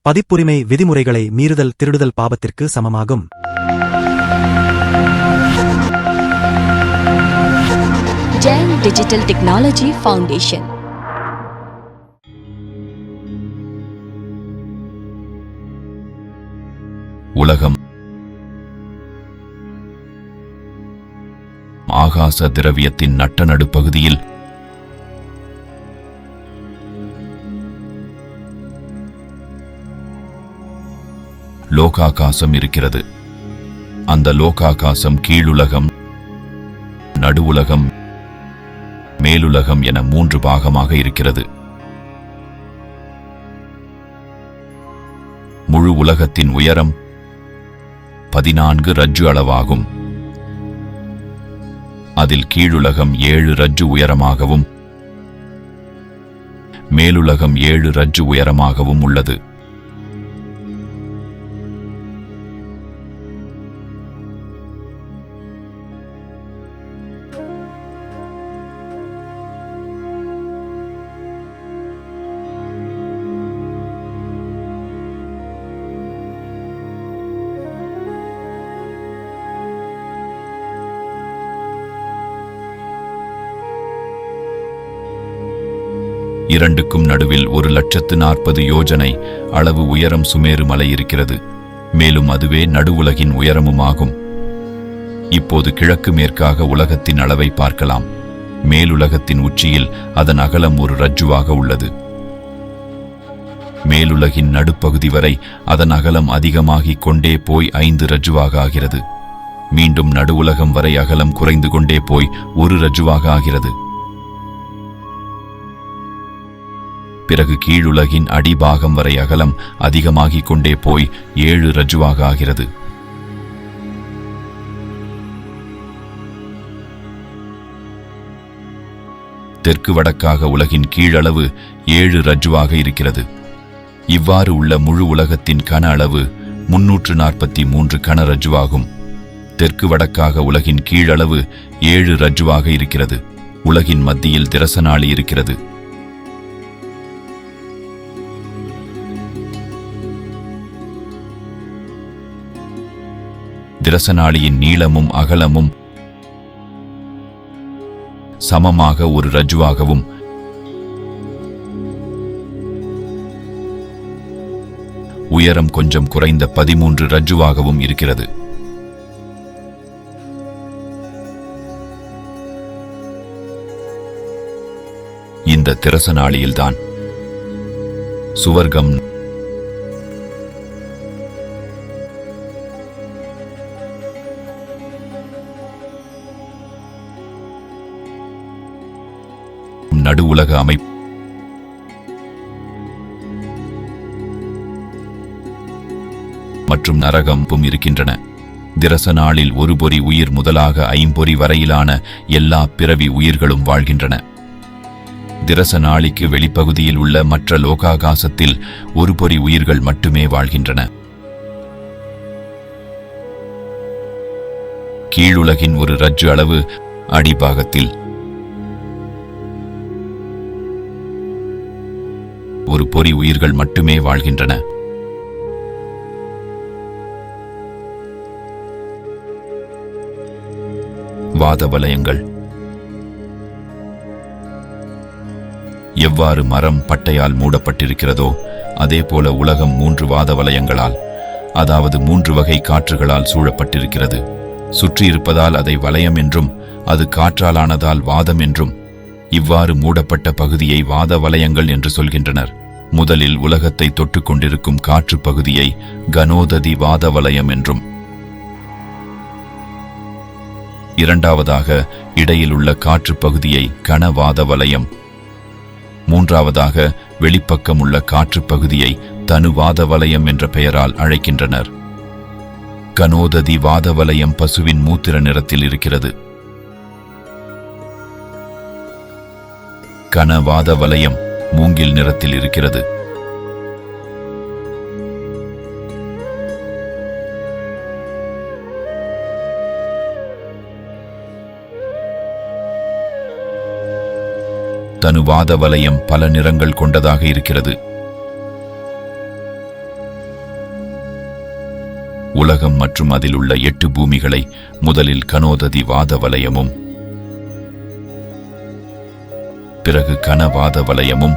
பதிப்புரிமை விதிமுறைகளை மீறுதல் திருடுதல் பாவத்திற்கு சமமாகும். Jain digital technology foundation. உலகம் ஆகாச திரவியத்தின் நட்ட நடுப்பகுதியில் லோகாகாசம் இருக்கிறது. அந்த லோகாகாசம் கீழுலகம், நடுவுலகம், மேலுலகம் என 3 பாகமாக இருக்கிறது. முழு உலகத்தின் உயரம் 14 ரஜ்ஜு அளவாகும். அதில் கீழுலகம் 7 ரஜ்ஜு உயரமாகவும் மேலுலகம் 7 ரஜ்ஜு உயரமாகவும் உள்ளது. இரண்டுக்கும் நடுவில் 1,40,000 யோஜனை அளவு உயரம் சுமேரு மலை இருக்கிறது. மேலும் அதுவே நடுவுலகின் உயரமுமாகும். இப்போது கிழக்கு மேற்காக உலகத்தின் அளவை பார்க்கலாம். மேலுலகத்தின் உச்சியில் அதன் அகலம் 1 ரஜ்ஜுவாக உள்ளது. மேலுலகின் நடுப்பகுதி வரை அதன் அகலம் அதிகமாகிக் கொண்டே போய் 5 ரஜ்ஜுவாக ஆகிறது. மீண்டும் நடுவுலகம் வரை அகலம் குறைந்து கொண்டே போய் 1 ரஜ்ஜுவாக ஆகிறது. பிறகு கீழுலகின் அடிபாகம் வரை அகலம் அதிகமாகிக் கொண்டே போய் 7 ரஜ்ஜுவாக ஆகிறது. தெற்கு வடக்காக உலகின் கீழளவு 7 ரஜ்ஜுவாக இருக்கிறது. இவ்வாறு உள்ள முழு உலகத்தின் கன அளவு 343 கன ரஜ்ஜுவாகும். தெற்கு வடக்காக உலகின் கீழளவு 7 ரஜ்ஜுவாக இருக்கிறது. உலகின் மத்தியில் திரசனாளி இருக்கிறது. திரசனாளியின் நீளமும் அகலமும் சமமாக 1 ரஜ்ஜுவாகவும் உயரம் கொஞ்சம் குறைந்த 13 ரஜ்ஜுவாகவும் இருக்கிறது. இந்த திரசனாளியில்தான் சுவர்க்கம், நடுவுலக அமைப்பு மற்றும் நரகமும் இருக்கின்றன. திரசனாளில் 1 பொறி உயிர் முதலாக 5 பொறி வரையிலான எல்லா பிறவி உயிர்களும் வாழ்கின்றன. திரசனாளிக்கு வெளிப்பகுதியில் உள்ள மற்ற லோகாகாசத்தில் 1 பொறி உயிர்கள் மட்டுமே வாழ்கின்றன. கீழுலகின் 1 ரஜ்ஜு அளவு அடிபாகத்தில் 1 பொறி உயிர்கள் மட்டுமே வாழ்கின்றன. வாதவலயங்கள். எவ்வாறு மரம் பட்டையால் மூடப்பட்டிருக்கிறதோ அதேபோல உலகம் 3 வாதவலயங்களால், அதாவது 3 வகை காற்றுகளால் சூழப்பட்டிருக்கிறது. சுற்றியிருப்பதால் அதை வலயம் என்றும், அது காற்றாலானதால் வாதம் என்றும், இவ்வாறு மூடப்பட்ட பகுதியை வாத வலயங்கள் என்று சொல்கின்றனர். முதலில் உலகத்தை தொட்டுக் கொண்டிருக்கும் காற்று பகுதியை கனோததி வாத வலயம் என்றும், இரண்டாவதாக இடையில் உள்ள காற்று பகுதியை கனவாத வலயம், மூன்றாவதாக வெளிப்பக்கம் உள்ள காற்று பகுதியை தனுவாத வலயம் என்ற பெயரால் அழைக்கின்றனர். கனோததி வாத வலயம் பசுவின் மூத்திர நிறத்தில் இருக்கிறது. கனவாத வலயம் மூங்கில் நிறத்தில் இருக்கிறது. தனுவாத வலயம் பல நிறங்கள் கொண்டதாக இருக்கிறது. உலகம் மற்றும் அதில் உள்ள 8 பூமிகளை முதலில் கனோததி வாத வலயமும் பிறகு கனவாத வலயமும்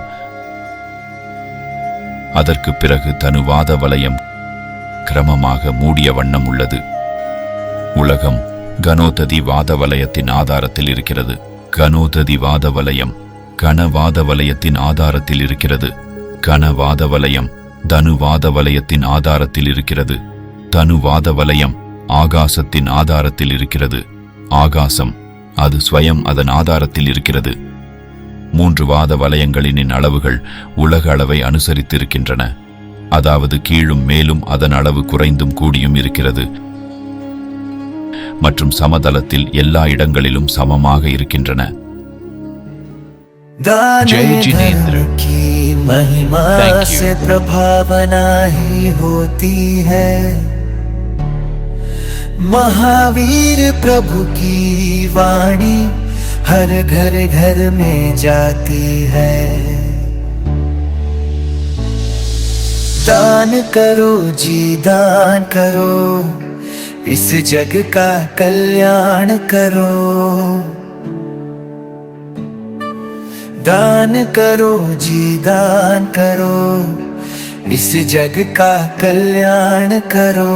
அதற்கு பிறகு தனுவாத வலயம் கிரமமாக மூடிய வண்ணம் உள்ளது. உலகம் கனோததி வாத வலயத்தின் ஆதாரத்தில் இருக்கிறது. கனோததி வாத வலயம் கனவாத வலயத்தின் ஆதாரத்தில் இருக்கிறது. கனவாத வலயம் தனுவாத வலயத்தின் ஆதாரத்தில் இருக்கிறது. தனுவாத வலயம் ஆகாசத்தின் ஆதாரத்தில் இருக்கிறது. ஆகாசம் அது ஸ்வயம் அதன் ஆதாரத்தில் இருக்கிறது. 3 வாத வலயங்களின் அளவுகள் உலக அளவை அனுசரித்திருக்கின்றன. அதாவது கீழும் மேலும் அதன் அளவு குறைந்தும் கூடியும் இருக்கிறது மற்றும் சமதளத்தில் எல்லா இடங்களிலும் சமமாக இருக்கின்றன. जय जिनेंद्र की महिमा से प्रभावना ही होती है। महावीर प्रभु की वाणी हर घर घर में जाती है। दान करो जी दान करो, इस जग का कल्याण करो। दान करो जी दान करो, इस जग का कल्याण करो।